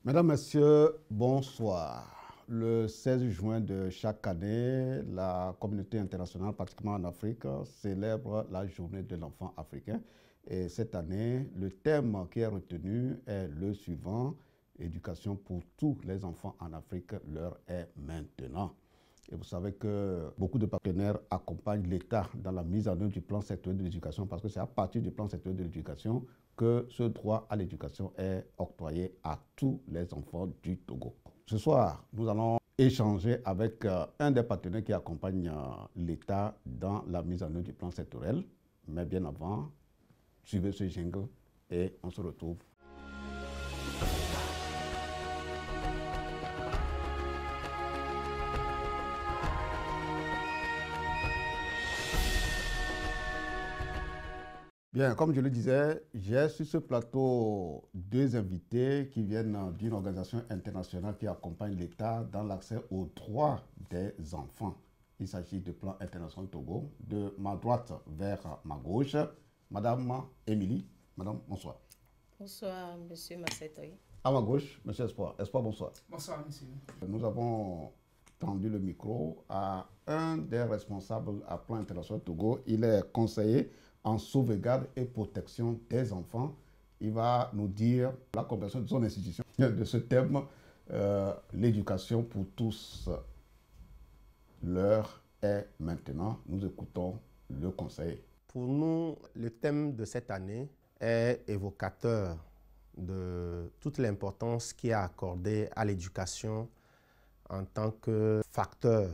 Mesdames, Messieurs, bonsoir. Le 16 juin de chaque année, la communauté internationale, particulièrement en Afrique, célèbre la journée de l'enfant africain. Et cette année, le thème qui est retenu est le suivant: éducation pour tous les enfants en Afrique, l'heure est maintenant. Et vous savez que beaucoup de partenaires accompagnent l'État dans la mise en œuvre du plan sectoriel de l'éducation, parce que c'est à partir du plan sectoriel de l'éducation que ce droit à l'éducation est octroyé à tous les enfants du Togo. Ce soir, nous allons échanger avec un des partenaires qui accompagne l'État dans la mise en œuvre du plan sectoriel. Mais bien avant, suivez ce jingle et on se retrouve. Bien, comme je le disais, j'ai sur ce plateau deux invités qui viennent d'une organisation internationale qui accompagne l'État dans l'accès aux droits des enfants. Il s'agit du Plan International Togo, de ma droite vers ma gauche. Madame Émilie, madame, bonsoir. Bonsoir, monsieur Massetoy. À ma gauche, monsieur Espoir. Espoir, bonsoir. Bonsoir, monsieur. Nous avons tendu le micro à un des responsables à Plan International Togo. Il est conseiller en sauvegarde et protection des enfants. Il va nous dire la compréhension de son institution de ce thème, l'éducation pour tous. L'heure est maintenant. Nous écoutons le conseiller. Pour nous, le thème de cette année est évocateur de toute l'importance qui est accordée à l'éducation en tant que facteur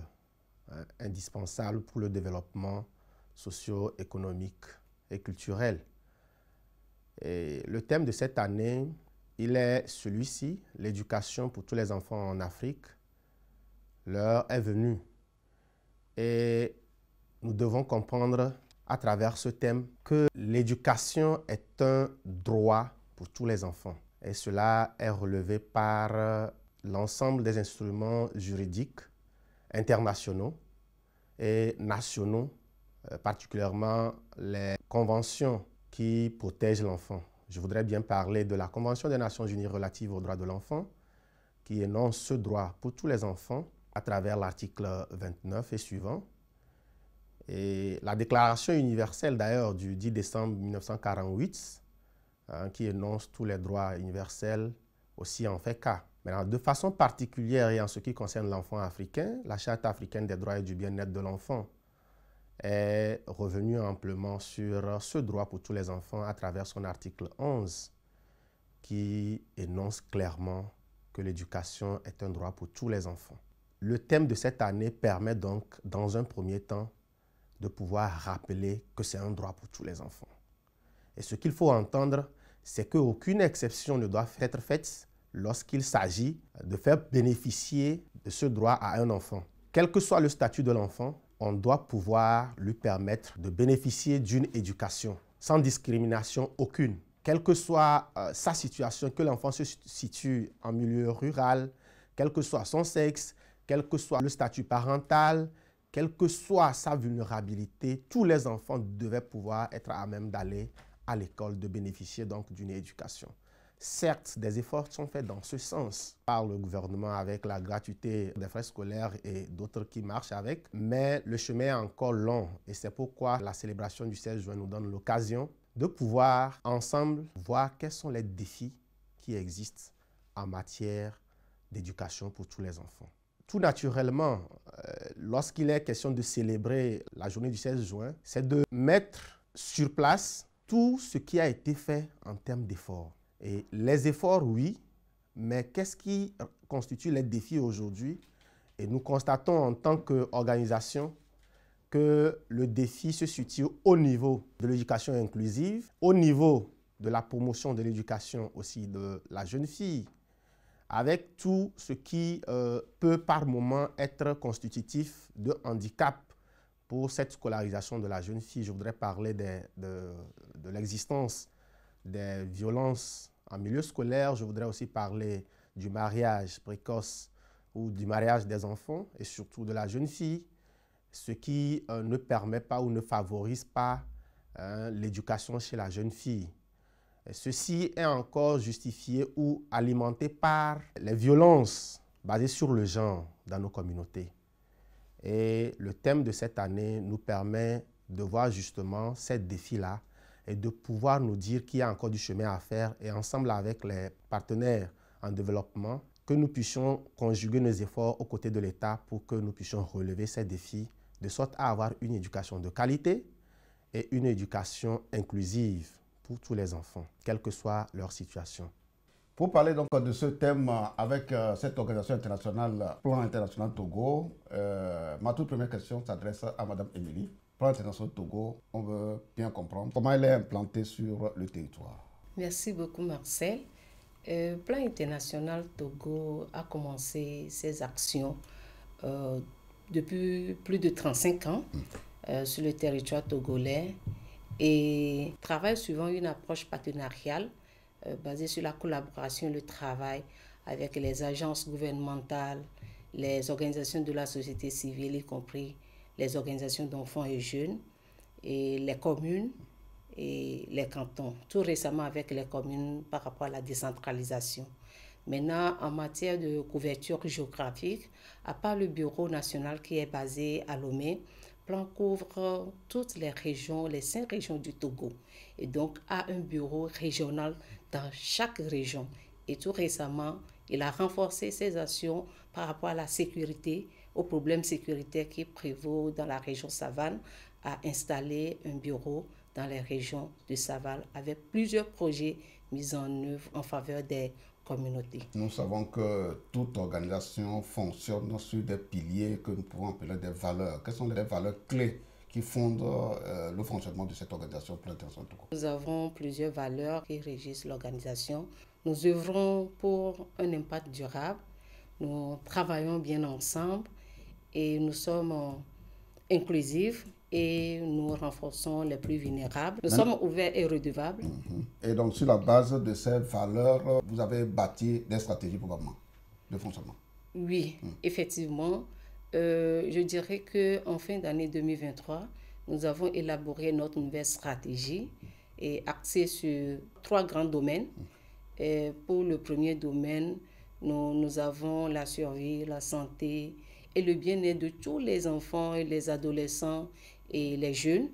indispensable pour le développement socio-économique et culturel. Et le thème de cette année, il est celui-ci, l'éducation pour tous les enfants en Afrique. L'heure est venue. Et nous devons comprendre à travers ce thème que l'éducation est un droit pour tous les enfants. Et cela est relevé par l'ensemble des instruments juridiques internationaux et nationaux, particulièrement les conventions qui protègent l'enfant. Je voudrais bien parler de la Convention des Nations Unies relative aux droits de l'enfant, qui énonce ce droit pour tous les enfants à travers l'article 29 et suivant. Et la Déclaration universelle d'ailleurs du 10 décembre 1948, qui énonce tous les droits universels, aussi en fait cas. Maintenant, de façon particulière et en ce qui concerne l'enfant africain, la Charte africaine des droits et du bien-être de l'enfant est revenue amplement sur ce droit pour tous les enfants à travers son article 11, qui énonce clairement que l'éducation est un droit pour tous les enfants. Le thème de cette année permet donc, dans un premier temps, de pouvoir rappeler que c'est un droit pour tous les enfants. Et ce qu'il faut entendre, c'est qu'aucune exception ne doit être faite lorsqu'il s'agit de faire bénéficier de ce droit à un enfant. Quel que soit le statut de l'enfant, on doit pouvoir lui permettre de bénéficier d'une éducation sans discrimination aucune. Quelle que soit sa situation, que l'enfant se situe en milieu rural, quel que soit son sexe, quel que soit le statut parental, quelle que soit sa vulnérabilité, tous les enfants devaient pouvoir être à même d'aller à l'école, de bénéficier donc d'une éducation. Certes, des efforts sont faits dans ce sens par le gouvernement avec la gratuité des frais scolaires et d'autres qui marchent avec, mais le chemin est encore long et c'est pourquoi la célébration du 16 juin nous donne l'occasion de pouvoir ensemble voir quels sont les défis qui existent en matière d'éducation pour tous les enfants. Tout naturellement, lorsqu'il est question de célébrer la journée du 16 juin, c'est de mettre sur place tout ce qui a été fait en termes d'efforts. Et les efforts, oui, mais qu'est-ce qui constitue les défis aujourd'hui? Et nous constatons en tant qu'organisation que le défi se situe au niveau de l'éducation inclusive, au niveau de la promotion de l'éducation aussi de la jeune fille, avec tout ce qui peut par moment être constitutif de handicap pour cette scolarisation de la jeune fille. Je voudrais parler de l'existence des violences en milieu scolaire. Je voudrais aussi parler du mariage précoce ou du mariage des enfants et surtout de la jeune fille, ce qui ne permet pas ou ne favorise pas l'éducation chez la jeune fille. Ceci est encore justifié ou alimenté par les violences basées sur le genre dans nos communautés. Et le thème de cette année nous permet de voir justement ces défis-là et de pouvoir nous dire qu'il y a encore du chemin à faire et ensemble avec les partenaires en développement, que nous puissions conjuguer nos efforts aux côtés de l'État pour que nous puissions relever ces défis de sorte à avoir une éducation de qualité et une éducation inclusive pour tous les enfants, quelle que soit leur situation. Pour parler donc de ce thème avec cette organisation internationale, Plan International Togo, ma toute première question s'adresse à Mme Émilie. Plan International Togo, on veut bien comprendre comment elle est implantée sur le territoire. Merci beaucoup, Marcel. Plan International Togo a commencé ses actions depuis plus de 35 ans sur le territoire togolais et travaille suivant une approche partenariale basée sur la collaboration et le travail avec les agences gouvernementales, les organisations de la société civile, y compris les organisations d'enfants et jeunes, et les communes et les cantons. Tout récemment avec les communes par rapport à la décentralisation. Maintenant, en matière de couverture géographique, à part le bureau national qui est basé à Lomé, Plan couvre toutes les régions, les 5 régions du Togo, et donc a un bureau régional dans chaque région. Et tout récemment, il a renforcé ses actions par rapport à la sécurité, aux problèmes sécuritaires qui prévaut dans la région Savane, a installé un bureau dans les régions de Savane avec plusieurs projets mis en œuvre en faveur des communautés. Nous savons que toute organisation fonctionne sur des piliers que nous pouvons appeler des valeurs. Quelles sont les valeurs clés qui fondent le fonctionnement de cette organisation Plan International Togo? Nous avons plusieurs valeurs qui régissent l'organisation. Nous œuvrons pour un impact durable. Nous travaillons bien ensemble et nous sommes inclusifs et nous renforçons les plus vulnérables. Nous sommes ouverts et redevables. Et donc, sur la base de ces valeurs, vous avez bâti des stratégies probablement de fonctionnement? Oui, effectivement. Je dirais qu'en fin d'année 2023, nous avons élaboré notre nouvelle stratégie et axée sur 3 grands domaines. Et pour le premier domaine, nous avons la survie, la santé et le bien-être de tous les enfants et les adolescents et les jeunes.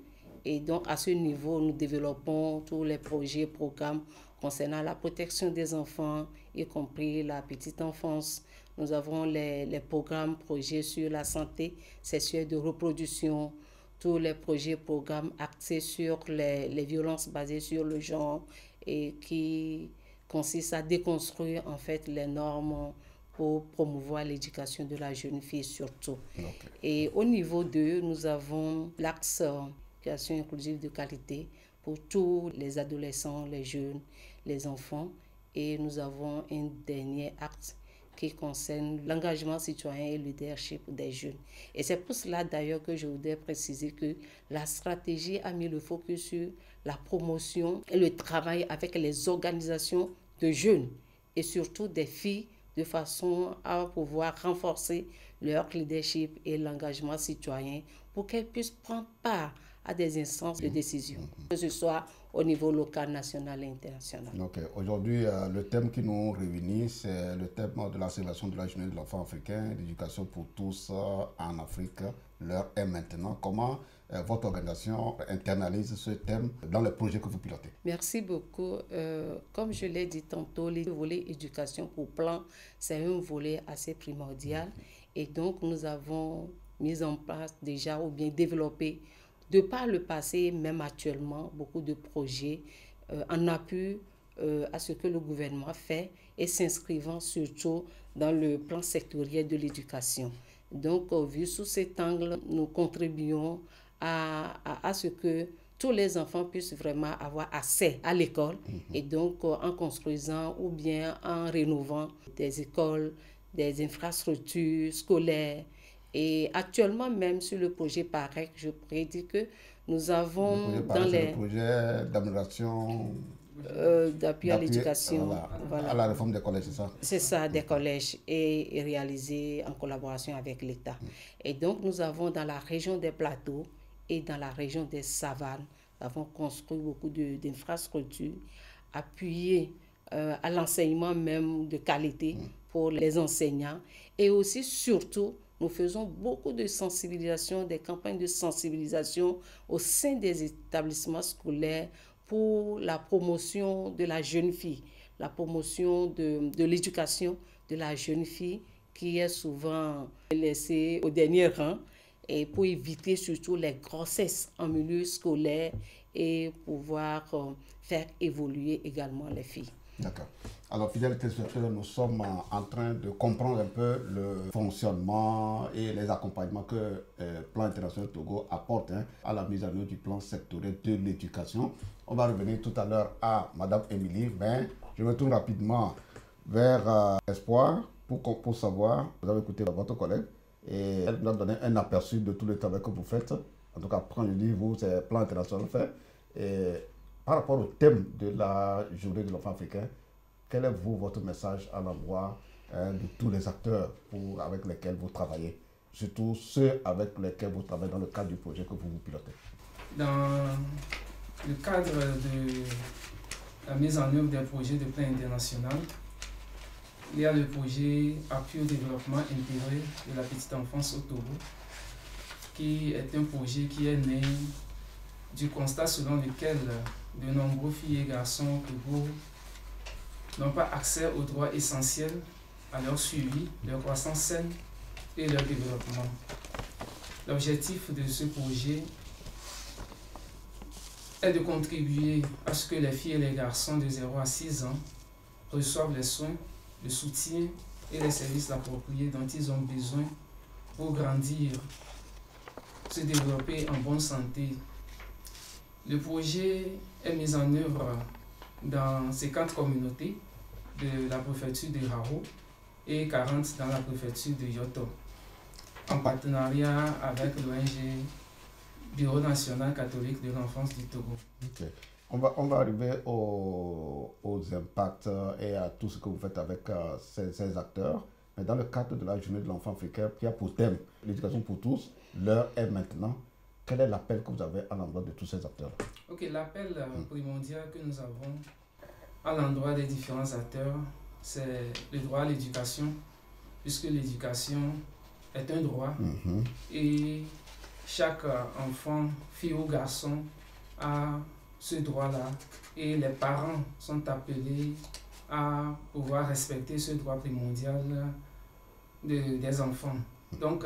Et donc, à ce niveau, nous développons tous les projets, programmes concernant la protection des enfants, y compris la petite enfance. Nous avons les programmes, projets sur la santé sexuelle de reproduction, tous les projets, programmes axés sur les violences basées sur le genre et qui consistent à déconstruire en fait les normes pour promouvoir l'éducation de la jeune fille surtout. Okay. Et au niveau 2, nous avons l'axe éducation inclusive de qualité pour tous les adolescents, les jeunes, les enfants. Et nous avons un dernier axe qui concerne l'engagement citoyen et le leadership des jeunes. Et c'est pour cela d'ailleurs que je voudrais préciser que la stratégie a mis le focus sur la promotion et le travail avec les organisations de jeunes et surtout des filles de façon à pouvoir renforcer leur leadership et l'engagement citoyen pour qu'elles puissent prendre part à des instances de décision, que ce soit au niveau local, national et international. Okay. Aujourd'hui, le thème qui nous réunit, c'est le thème de la célébration de la journée de l'enfant africain, l'éducation pour tous en Afrique. L'heure est maintenant. Comment votre organisation internalise ce thème dans les projets que vous pilotez? Merci beaucoup. Comme je l'ai dit tantôt, le volet éducation pour Plan, c'est un volet assez primordial. Et donc, nous avons mis en place déjà ou bien développé de par le passé, même actuellement, beaucoup de projets en appui à ce que le gouvernement fait et s'inscrivant surtout dans le plan sectoriel de l'éducation. Donc, vu sous cet angle, nous contribuons à ce que tous les enfants puissent vraiment avoir accès à l'école et donc en construisant ou bien en rénovant des écoles, des infrastructures scolaires. Et actuellement, même sur le projet PAREC, je prédis que nous avons le projet d'amélioration d'appui à l'éducation. Voilà. À la réforme des collèges, c'est ça? C'est ça, des collèges, et réalisé en collaboration avec l'État. Et donc, nous avons dans la région des plateaux et dans la région des savanes, nous avons construit beaucoup d'infrastructures appuyer à l'enseignement même de qualité pour les enseignants. Et aussi, surtout, nous faisons beaucoup de sensibilisation, des campagnes de sensibilisation au sein des établissements scolaires pour la promotion de la jeune fille, la promotion de l'éducation de la jeune fille qui est souvent laissée au dernier rang, et pour éviter surtout les grossesses en milieu scolaire et pouvoir faire évoluer également les filles. D'accord. Alors, fidèles téléspectateurs, nous sommes en train de comprendre un peu le fonctionnement et les accompagnements que le Plan international Togo apporte à la mise en œuvre du plan sectoriel de l'éducation. On va revenir tout à l'heure à Madame Émilie, mais je me tourne rapidement vers Espoir pour savoir, vous avez écouté votre collègue et elle nous a donné un aperçu de tout le travail que vous faites. En tout cas, quand je dis vous, c'est le Plan international fait. Et par rapport au thème de la journée de l'enfant africain, quel est votre message à l'endroit de tous les acteurs avec lesquels vous travaillez, surtout ceux avec lesquels vous travaillez dans le cadre du projet que vous pilotez? Dans le cadre de la mise en œuvre des projets de plan international, il y a le projet Appui au développement intégré de la petite enfance au Togo, qui est un projet qui est né du constat selon lequel de nombreux filles et garçons au Togo n'ont pas accès aux droits essentiels à leur suivi, leur croissance saine et leur développement. L'objectif de ce projet est de contribuer à ce que les filles et les garçons de 0 à 6 ans reçoivent les soins, le soutien et les services appropriés dont ils ont besoin pour grandir, se développer en bonne santé. Le projet est mis en œuvre dans 50 communautés de la préfecture de Haro et 40 dans la préfecture de Yoto, en partenariat avec l'ONG Bureau national catholique de l'enfance du Togo. Okay. On va arriver aux impacts et à tout ce que vous faites avec ces acteurs. Mais dans le cadre de la journée de l'enfant africain, qui a pour thème l'éducation pour tous, l'heure est maintenant. Quel est l'appel que vous avez à l'endroit de tous ces acteurs? Ok, l'appel primordial que nous avons à l'endroit des différents acteurs, c'est le droit à l'éducation, puisque l'éducation est un droit et chaque enfant, fille ou garçon, a ce droit-là et les parents sont appelés à pouvoir respecter ce droit primordial des enfants. Donc,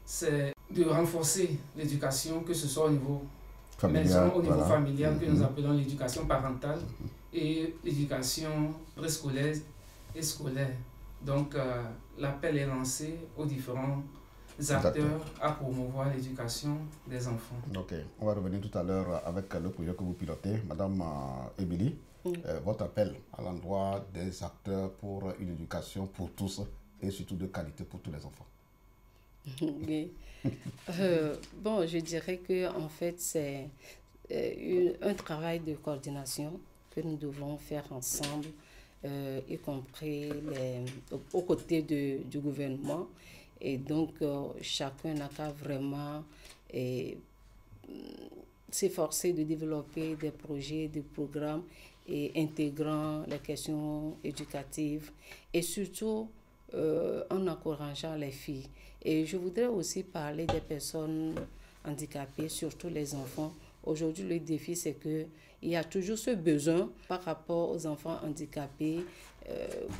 c'est de renforcer l'éducation, que ce soit au niveau maison, au niveau familial, que nous appelons l'éducation parentale, et l'éducation préscolaire et scolaire. Donc, l'appel est lancé aux différents acteurs à promouvoir l'éducation des enfants. Ok, on va revenir tout à l'heure avec le projet que vous pilotez. Madame Émilie, votre appel à l'endroit des acteurs pour une éducation pour tous et surtout de qualité pour tous les enfants. Oui. Bon, je dirais que en fait, c'est un travail de coordination que nous devons faire ensemble, y compris aux côtés du gouvernement. Et donc, chacun n'a qu'à vraiment s'efforcer de développer des projets, des programmes et intégrant les questions éducatives et surtout en encourageant les filles. Et je voudrais aussi parler des personnes handicapées, surtout les enfants. Aujourd'hui, le défi, c'est qu'il y a toujours ce besoin par rapport aux enfants handicapés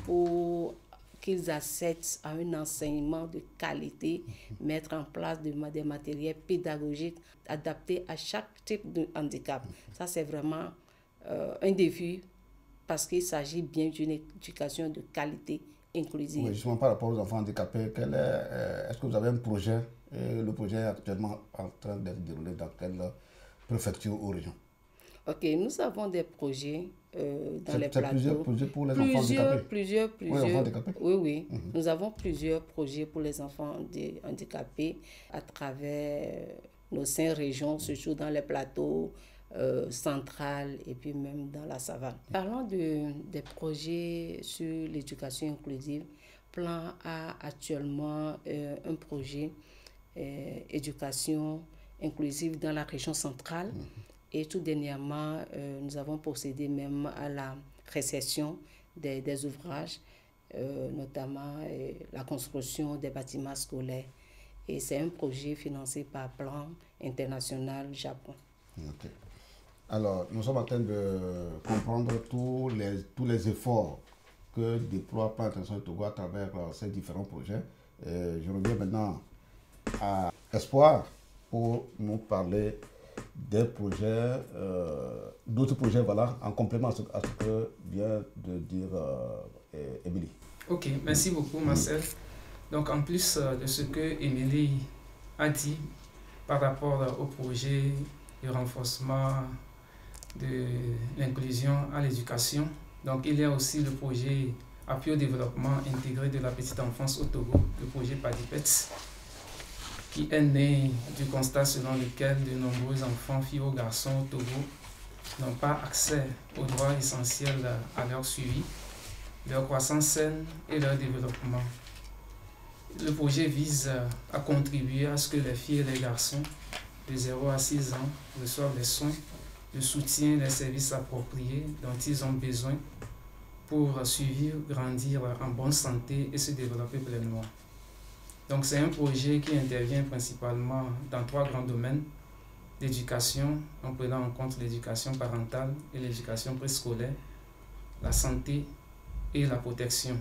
pour qu'ils accèdent à un enseignement de qualité, mettre en place des matériels pédagogiques adaptés à chaque type de handicap. Ça, c'est vraiment un défi parce qu'il s'agit bien d'une éducation de qualité inclusive. Oui, justement, par rapport aux enfants handicapés, est-ce que vous avez un projet? Le projet est actuellement en train d'être déroulé dans quelle préfecture ou région? Ok, nous avons des projets dans les plateaux. Plusieurs projets pour les enfants handicapés? Plusieurs. Oui, enfants handicapés? Oui. Nous avons plusieurs projets pour les enfants handicapés à travers nos 5 régions, surtout dans les plateaux centrales et puis même dans la savane. Parlons des projets sur l'éducation inclusive. Plan A actuellement un projet éducation inclusive dans la région centrale Et tout dernièrement, nous avons procédé même à la réception des ouvrages, notamment la construction des bâtiments scolaires. Et c'est un projet financé par Plan International Japon. Okay. Alors, nous sommes en train de comprendre tous les efforts que déploie Plan International Togo à travers ces différents projets. Je reviens maintenant à Espoir pour nous parler des projets, d'autres projets, voilà, en complément à ce que vient de dire Émilie. Ok, merci beaucoup Marcel. Donc en plus de ce que Émilie a dit par rapport au projet de renforcement de l'inclusion à l'éducation, donc il y a aussi le projet appui au développement intégré de la petite enfance au Togo, le projet PADIPETS, qui est né du constat selon lequel de nombreux enfants, filles ou garçons au Togo n'ont pas accès aux droits essentiels à leur suivi, leur croissance saine et leur développement. Le projet vise à contribuer à ce que les filles et les garçons de 0 à 6 ans reçoivent les soins, le soutien et les services appropriés dont ils ont besoin pour survivre, grandir en bonne santé et se développer pleinement. Donc c'est un projet qui intervient principalement dans 3 grands domaines: l'éducation, en prenant en compte l'éducation parentale et l'éducation préscolaire, la santé et la protection.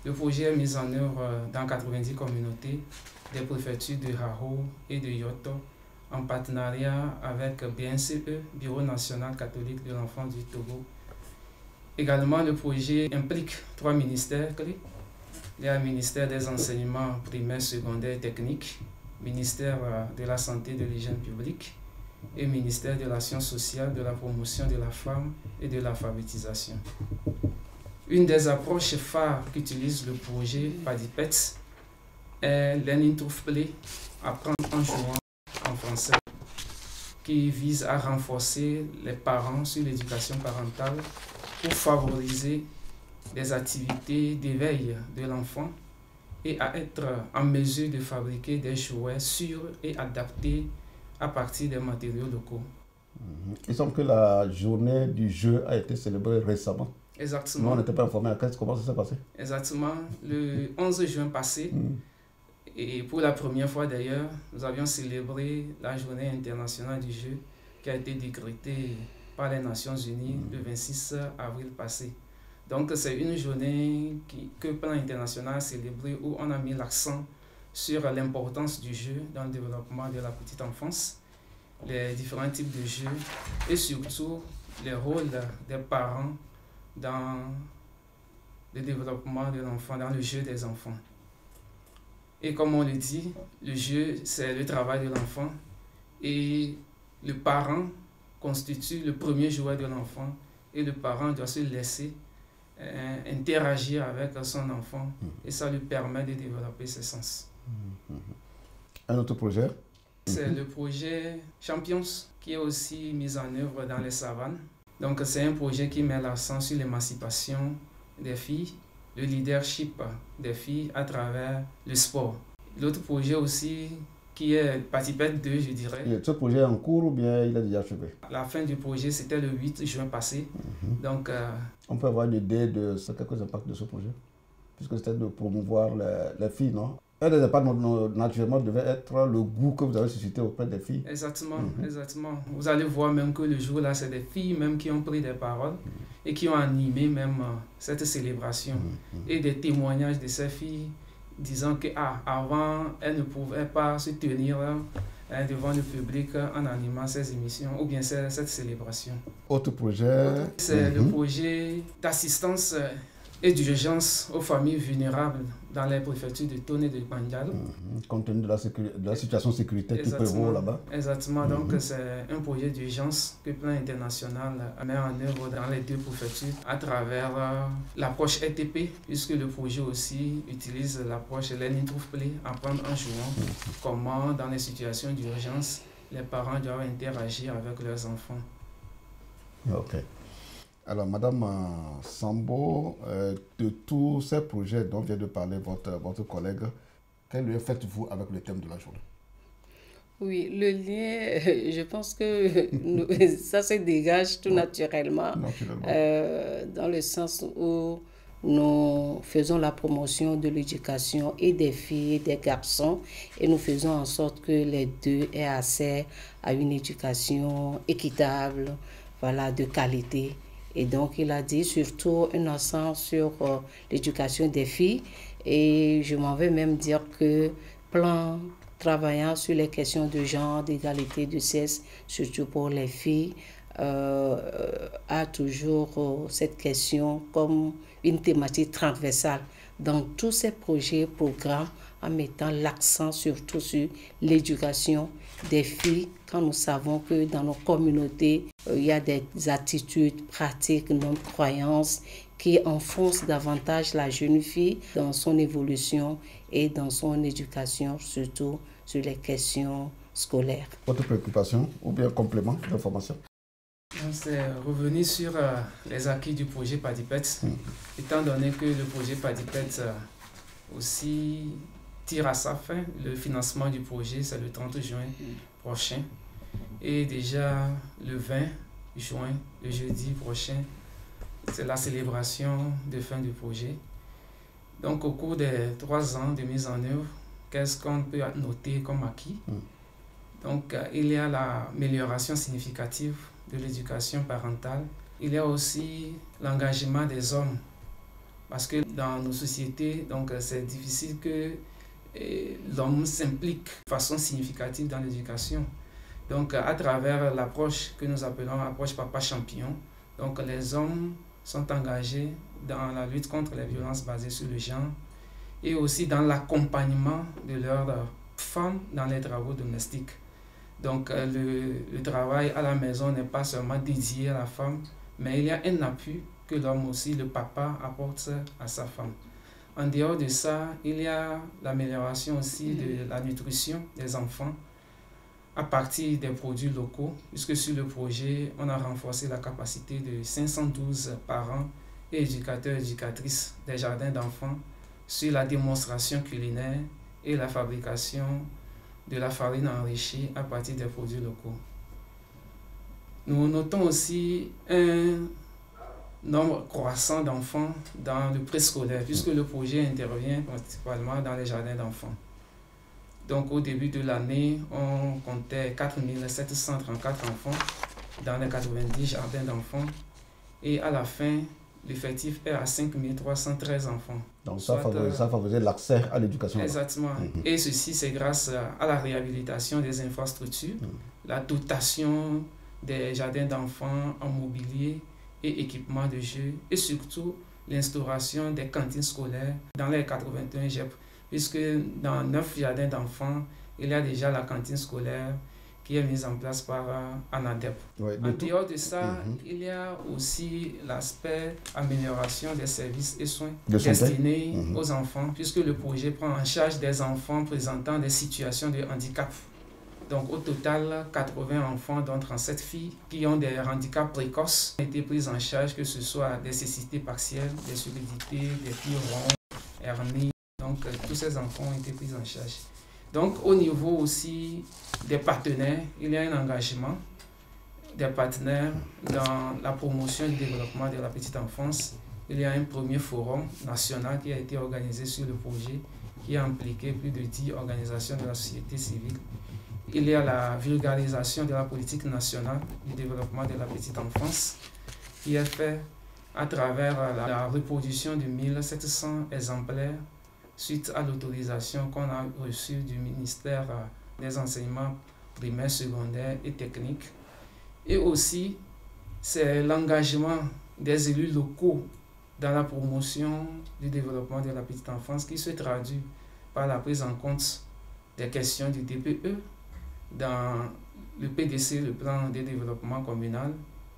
Le projet est mis en œuvre dans 90 communautés des préfectures de Haro et de Yoto, en partenariat avec BNCE, Bureau national catholique de l'enfant du Togo. Également, le projet implique 3 ministères clés. Il y a le ministère des enseignements primaires, secondaires et techniques, ministère de la santé et de l'hygiène publique et ministère de l'action sociale, de la promotion de la femme et de l'alphabétisation. Une des approches phares qu'utilise le projet PADIPETS est Learning Through Play, apprendre en jouant en français, qui vise à renforcer les parents sur l'éducation parentale pour favoriser des activités d'éveil de l'enfant et à être en mesure de fabriquer des jouets sûrs et adaptés à partir des matériaux locaux. Il semble que la journée du jeu a été célébrée récemment. Exactement. Nous, on n'était pas informés. Comment ça s'est passé? Exactement. Le 11 juin passé, et pour la première fois d'ailleurs, nous avions célébré la journée internationale du jeu qui a été décrétée par les Nations Unies le 26 avril passé. Donc c'est une journée que Plan International a célébrée où on a mis l'accent sur l'importance du jeu dans le développement de la petite enfance, les différents types de jeux et surtout les rôles des parents dans le développement de l'enfant, dans le jeu des enfants. Et comme on le dit, le jeu, c'est le travail de l'enfant et le parent constitue le premier jouet de l'enfant et le parent doit se laisser interagir avec son enfant et ça lui permet de développer ses sens. Un autre projet? C'est le projet Champions qui est aussi mis en œuvre dans les savanes. Donc c'est un projet qui met l'accent sur l'émancipation des filles, le leadership des filles à travers le sport. L'autre projet aussi qui est PADIPETS 2, je dirais. Et ce projet est en cours ou bien il a déjà achevé? La fin du projet, c'était le 8 juin passé. Donc, on peut avoir une idée de quelques impacts de ce projet? Puisque c'était de promouvoir les filles, non? Un des impacts, naturellement, devait être le goût que vous avez suscité auprès des filles. Exactement, exactement. Vous allez voir même que le jour-là, c'est des filles même qui ont pris des paroles et qui ont animé même cette célébration. Et des témoignages de ces filles disant qu'avant, elles ne pouvaient pas se tenir devant le public en animant ces émissions ou bien cette célébration. Autre projet? C'est le projet d'assistance et d'urgence aux familles vulnérables dans les préfectures de Tone et de Bandial. Compte tenu de la situation sécuritaire qui prévaut là-bas. Exactement, donc c'est un projet d'urgence que Plan International met en œuvre dans les 2 préfectures à travers l'approche RTP, puisque le projet aussi utilise l'approche Learning Through Play, apprendre en jouant, comment dans les situations d'urgence, les parents doivent interagir avec leurs enfants. Ok. Alors, Madame Sambo, de tous ces projets dont vient de parler votre collègue, quel lien faites-vous avec le thème de la journée? Oui, le lien, je pense que ça se dégage tout naturellement, dans le sens où nous faisons la promotion de l'éducation et des filles et des garçons, et nous faisons en sorte que les deux aient accès à une éducation équitable, voilà, de qualité. Et donc, il a dit surtout un accent sur l'éducation des filles, et je m'en vais même dire que plan travaillant sur les questions de genre, d'égalité de sexe, surtout pour les filles, a toujours cette question comme une thématique transversale dans tous ces projets, programmes, en mettant l'accent surtout sur l'éducation des filles, quand nous savons que dans nos communautés, il y a des attitudes, pratiques, non-croyances qui enfoncent davantage la jeune fille dans son évolution et dans son éducation, surtout sur les questions scolaires. Votre préoccupation ou bien complément d'information? C'est revenir sur les acquis du projet PADIPET, étant donné que le projet PADIPET aussi tire à sa fin. Le financement du projet, c'est le 30 juin prochain. Et déjà le 20 juin, le jeudi prochain, c'est la célébration de fin du projet. Donc au cours des 3 ans de mise en œuvre, qu'est-ce qu'on peut noter comme acquis? Donc il y a l'amélioration significative de l'éducation parentale. Il y a aussi l'engagement des hommes. Parce que dans nos sociétés, donc c'est difficile que l'homme s'implique de façon significative dans l'éducation. Donc à travers l'approche que nous appelons l'approche Papa Champion, donc les hommes sont engagés dans la lutte contre les violences basées sur le genre et aussi dans l'accompagnement de leurs femmes dans les travaux domestiques. Donc le travail à la maison n'est pas seulement dédié à la femme, mais il y a un appui que l'homme aussi, le papa, apporte à sa femme. En dehors de ça, il y a l'amélioration aussi de la nutrition des enfants à partir des produits locaux, puisque sur le projet, on a renforcé la capacité de 512 parents et éducateurs et éducatrices des jardins d'enfants sur la démonstration culinaire et la fabrication de la farine enrichie à partir des produits locaux. Nous notons aussi un nombre croissant d'enfants dans le préscolaire, puisque le projet intervient principalement dans les jardins d'enfants. Donc au début de l'année, on comptait 4 734 enfants dans les 90 jardins d'enfants, et à la fin, l'effectif est à 5 313 enfants. Donc ça favorise l'accès à l'éducation. Exactement. Et ceci, c'est grâce à la réhabilitation des infrastructures, la dotation des jardins d'enfants en mobilier et équipements de jeux, et surtout l'instauration des cantines scolaires dans les 81 GEP, puisque dans 9 jardins d'enfants, il y a déjà la cantine scolaire qui est mise en place par ANADEP. Ouais, en dehors de ça, il y a aussi l'aspect amélioration des services et soins destinés aux enfants, puisque le projet prend en charge des enfants présentant des situations de handicap. Donc au total, 80 enfants, dont 37 filles, qui ont des handicaps précoces, ont été pris en charge, que ce soit des cécités partielles, des surdité, des pieds ronds, hernies. Donc tous ces enfants ont été pris en charge. Donc au niveau aussi des partenaires, il y a un engagement des partenaires dans la promotion du développement de la petite enfance. Il y a un premier forum national qui a été organisé sur le projet, qui a impliqué plus de 10 organisations de la société civile. Il y a la vulgarisation de la politique nationale du développement de la petite enfance, qui est fait à travers la reproduction de 1700 exemplaires suite à l'autorisation qu'on a reçue du ministère des enseignements primaires, secondaires et techniques. Et aussi, c'est l'engagement des élus locaux dans la promotion du développement de la petite enfance qui se traduit par la prise en compte des questions du DPE dans le PDC, le plan de développement communal,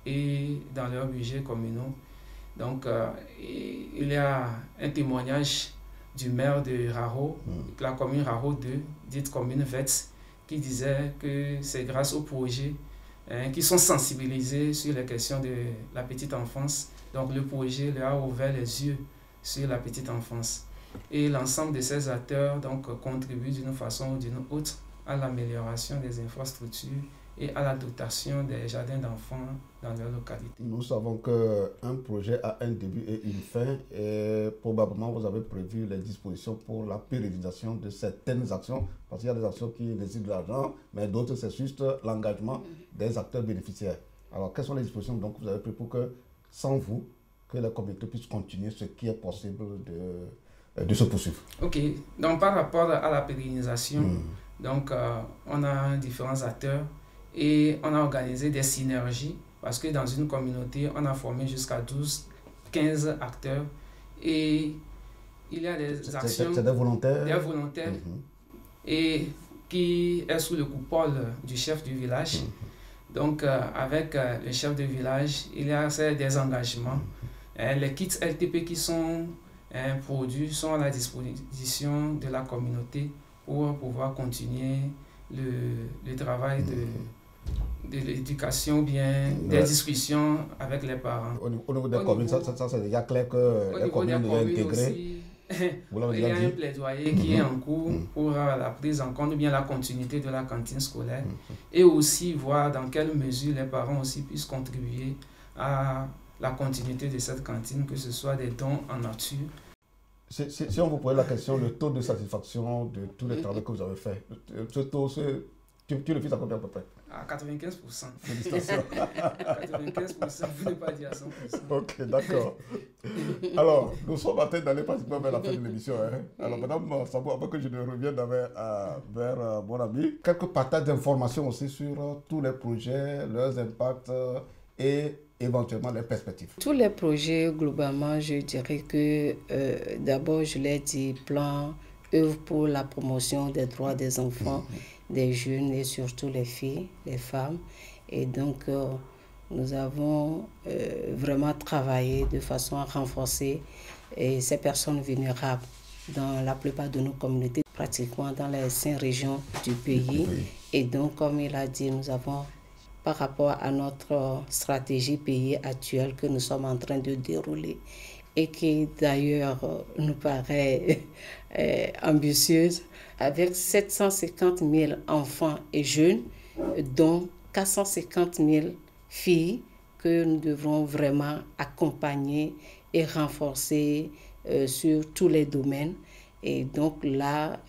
et dans leurs budgets communaux. Donc, il y a un témoignage du maire de Raro, la commune Raro 2, dite commune VETS, qui disait que c'est grâce aux projets qui sont sensibilisés sur les questions de la petite enfance. Donc le projet leur a ouvert les yeux sur la petite enfance. Et l'ensemble de ces acteurs donc, contribuent d'une façon ou d'une autre à l'amélioration des infrastructures et à la dotation des jardins d'enfants dans leur localité. Nous savons qu'un projet a un début et une fin et probablement vous avez prévu les dispositions pour la pérennisation de certaines actions parce qu'il y a des actions qui nécessitent de l'argent, mais d'autres c'est juste l'engagement des acteurs bénéficiaires. Alors quelles sont les dispositions donc vous avez prises pour que sans vous, que la communauté puisse continuer ce qui est possible de se poursuivre? Ok, donc par rapport à la pérennisation, donc on a différents acteurs et on a organisé des synergies parce que dans une communauté, on a formé jusqu'à 12-15 acteurs et il y a des actions... C'est des volontaires? Des volontaires et qui est sous le coupole du chef du village. Donc avec le chef de village, il y a des engagements. Les kits LTP qui sont produits sont à la disposition de la communauté pour pouvoir continuer le travail de l'éducation, bien des discussions avec les parents. Au niveau des communes, ça c'est déjà clair que les communes doivent intégrer. Il y a un plaidoyer qui est en cours pour la prise en compte, bien la continuité de la cantine scolaire et aussi voir dans quelle mesure les parents aussi puissent contribuer à la continuité de cette cantine, que ce soit des dons en nature. Si on vous posait la question, le taux de satisfaction de tous les travaux que vous avez fait, ce taux, tu le fais à combien à peu près? À 95%. Félicitations. 95%, vous ne pas dire à 100%. Ok, d'accord. Alors, nous sommes en train d'aller pratiquement vers la fin de l'émission. Alors, Madame Sambou, avant que je ne revienne vers mon ami, quelques partages d'informations aussi sur tous les projets, leurs impacts et éventuellement les perspectives. Tous les projets, globalement, je dirais que d'abord, je l'ai dit, plan œuvre pour la promotion des droits des enfants, des jeunes et surtout les filles, les femmes. Et donc, nous avons vraiment travaillé de façon à renforcer ces personnes vulnérables dans la plupart de nos communautés, pratiquement dans les 5 régions du pays. Et donc, comme il a dit, nous avons, par rapport à notre stratégie pays actuelle que nous sommes en train de dérouler et qui d'ailleurs nous paraît ambitieuse, avec 750 000 enfants et jeunes, dont 450 000 filles que nous devrons vraiment accompagner et renforcer sur tous les domaines. Et donc là,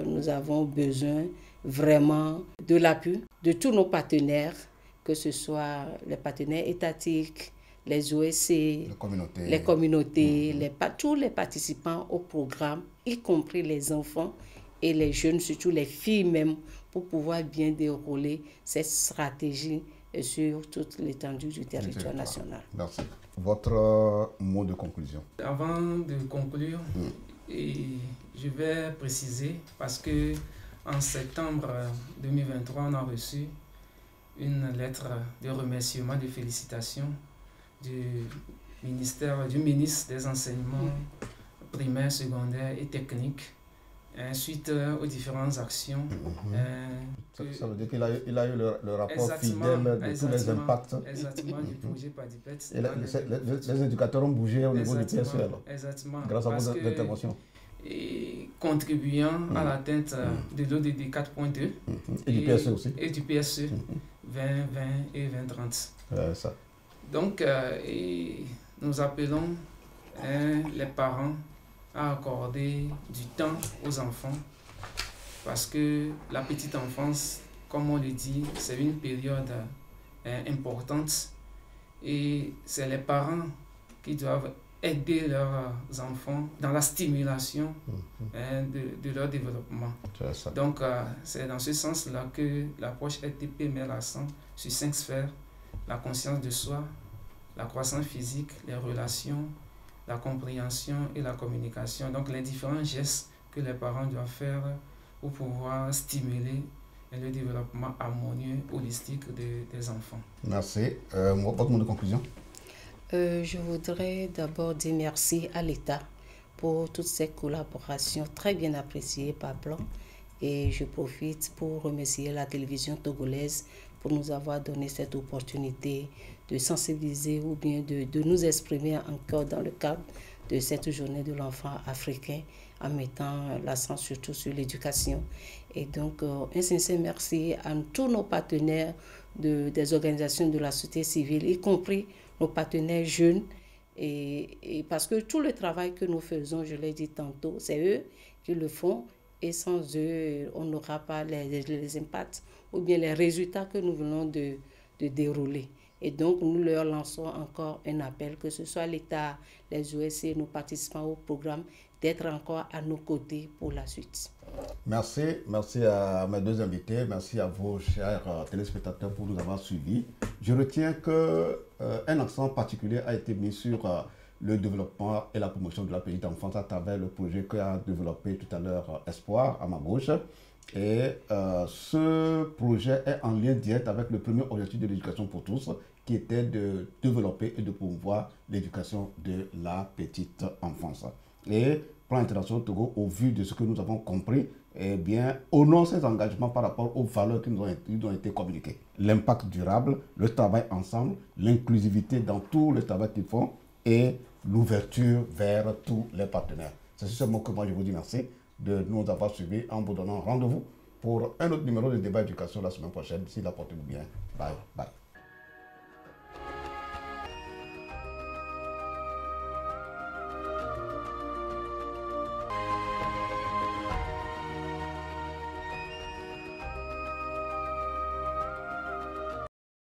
nous avons besoin vraiment de l'appui de tous nos partenaires, que ce soit les partenaires étatiques, les OSC, les communautés, tous les participants au programme, y compris les enfants et les jeunes, surtout les filles même, pour pouvoir bien dérouler cette stratégie sur toute l'étendue du territoire national. Merci. Votre mot de conclusion? Avant de conclure, je vais préciser, parce que en septembre 2023, on a reçu une lettre de remerciement, de félicitations du ministre des Enseignements primaires, secondaires et techniques, suite aux différentes actions. Ça veut dire qu'il a eu le rapport fidèle de tous les impacts. Exactement, du projet PADIPET. Et les éducateurs ont bougé au niveau du PSE alors, grâce à vos interventions. Et contribuant à l'atteinte de l'ODD 4.2 et du PSE aussi. Et du PSE 2020 et 2030. Ça. Donc, nous appelons les parents à accorder du temps aux enfants parce que la petite enfance, comme on le dit, c'est une période importante et c'est les parents qui doivent aider leurs enfants dans la stimulation de leur développement. Donc, c'est dans ce sens-là que l'approche LTP met l'accent sur 5 sphères: la conscience de soi, la croissance physique, les relations, la compréhension et la communication. Donc, les différents gestes que les parents doivent faire pour pouvoir stimuler le développement harmonieux, holistique des enfants. Merci. Votre mot de conclusion? Je voudrais d'abord dire merci à l'État pour toutes ces collaborations très bien appréciées par Plan. Et je profite pour remercier la télévision togolaise pour nous avoir donné cette opportunité de sensibiliser ou bien de nous exprimer encore dans le cadre de cette journée de l'enfant africain en mettant l'accent surtout sur l'éducation. Et donc, un sincère merci à tous nos partenaires des organisations de la société civile, y compris nos partenaires jeunes, et parce que tout le travail que nous faisons, je l'ai dit tantôt, c'est eux qui le font, et sans eux, on n'aura pas les impacts ou bien les résultats que nous venons de dérouler. Et donc, nous leur lançons encore un appel, que ce soit l'État, les OSC, nos participants au programme, d'être encore à nos côtés pour la suite. Merci à mes deux invités, merci à vous, chers téléspectateurs, pour nous avoir suivis. Je retiens qu'un accent particulier a été mis sur le développement et la promotion de la petite enfance à travers le projet qu'a développé tout à l'heure Espoir à ma gauche. Et ce projet est en lien direct avec le premier objectif de l'éducation pour tous, qui était de développer et de promouvoir l'éducation de la petite enfance. Et Plan International Togo, au vu de ce que nous avons compris, eh bien, honore ces engagements par rapport aux valeurs qui nous ont été communiquées. L'impact durable, le travail ensemble, l'inclusivité dans tout le travail qu'ils font et l'ouverture vers tous les partenaires. C'est sur ce mot que moi je vous dis merci de nous avoir suivis en vous donnant rendez-vous pour un autre numéro de débat éducation la semaine prochaine. D'ici là, portez-vous bien. Bye. Bye.